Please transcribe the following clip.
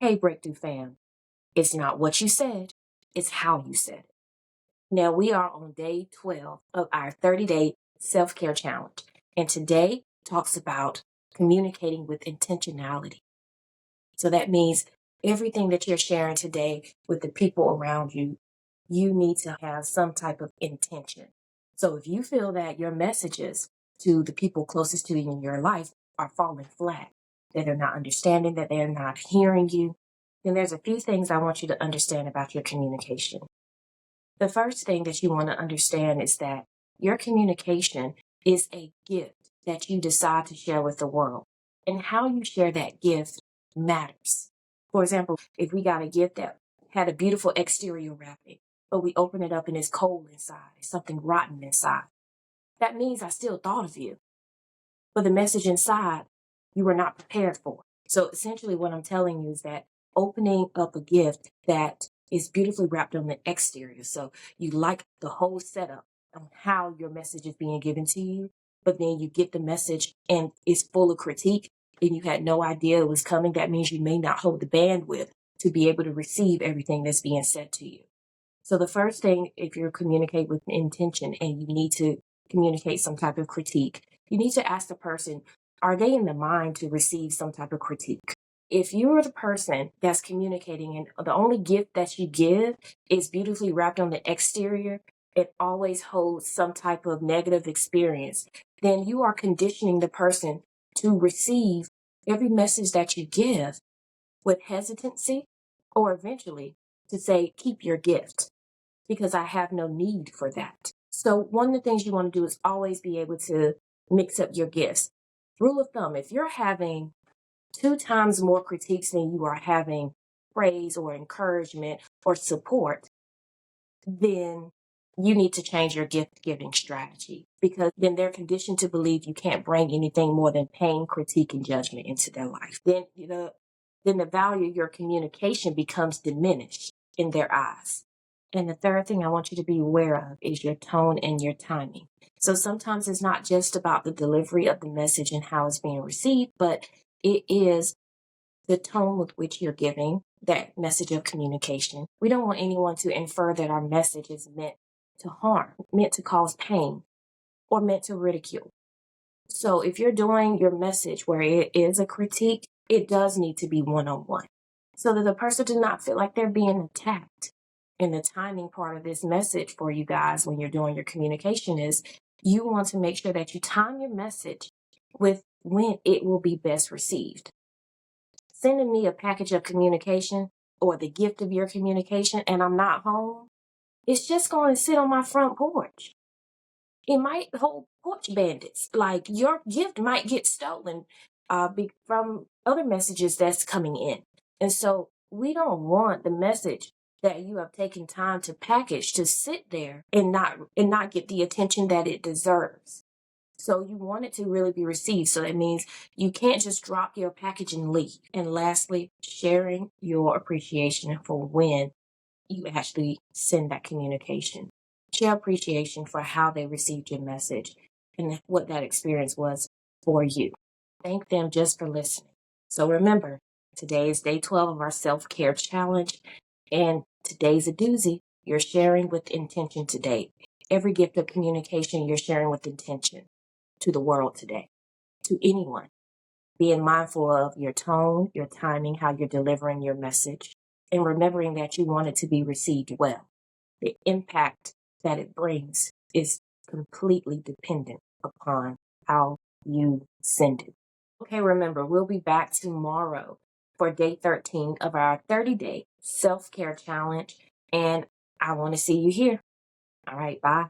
Hey, Breakthrough fam. It's not what you said, it's how you said it. Now, we are on day 12 of our 30-day self-care challenge. And today talks about communicating with intentionality. So that means everything that you're sharing today with the people around you, you need to have some type of intention. So if you feel that your messages to the people closest to you in your life are falling flat, that they're not understanding, that they're not hearing you, then there's a few things I want you to understand about your communication. The first thing that you want to understand is that your communication is a gift that you decide to share with the world. And how you share that gift matters. For example, if we got a gift that had a beautiful exterior wrapping, but we open it up and it's cold inside, it's something rotten inside, that means I still thought of you. But the message inside, you were not prepared for. So essentially, what I'm telling you is that opening up a gift that is beautifully wrapped on the exterior. So you like the whole setup on how your message is being given to you, but then you get the message and it's full of critique and you had no idea it was coming. That means you may not hold the bandwidth to be able to receive everything that's being said to you. So the first thing, if you're communicate with intention and you need to communicate some type of critique, you need to ask the person, are they in the mind to receive some type of critique? If you're the person that's communicating and the only gift that you give is beautifully wrapped on the exterior, it always holds some type of negative experience, then you are conditioning the person to receive every message that you give with hesitancy or eventually to say, keep your gift because I have no need for that. So one of the things you want to do is always be able to mix up your gifts. Rule of thumb, if you're having 2 times more critiques than you are having praise or encouragement or support, then you need to change your gift giving strategy because then they're conditioned to believe you can't bring anything more than pain, critique, and judgment into their life. Then the value of your communication becomes diminished in their eyes. And the third thing I want you to be aware of is your tone and your timing. So sometimes it's not just about the delivery of the message and how it's being received, but it is the tone with which you're giving that message of communication. We don't want anyone to infer that our message is meant to harm, meant to cause pain, or meant to ridicule. So if you're doing your message where it is a critique, it does need to be one-on-one so that the person does not feel like they're being attacked. And the timing part of this message for you guys when you're doing your communication is you want to make sure that you time your message with when it will be best received. Sending me a package of communication or the gift of your communication and I'm not home, it's just going to sit on my front porch. It might hold porch bandits. Like your gift might get stolen from other messages that's coming in. And so we don't want the message that you have taken time to package to sit there and not get the attention that it deserves. So you want it to really be received. So that means you can't just drop your package and leave. And lastly, sharing your appreciation for when you actually send that communication. Share appreciation for how they received your message and what that experience was for you. Thank them just for listening. So remember, today is day 12 of our self-care challenge. And today's a doozy. You're sharing with intention today. Every gift of communication you're sharing with intention to the world today, to anyone. Being mindful of your tone, your timing, how you're delivering your message, and remembering that you want it to be received well. The impact that it brings is completely dependent upon how you send it. Okay, remember, we'll be back tomorrow for day 13 of our 30-day self-care challenge, and I want to see you here. All right, bye.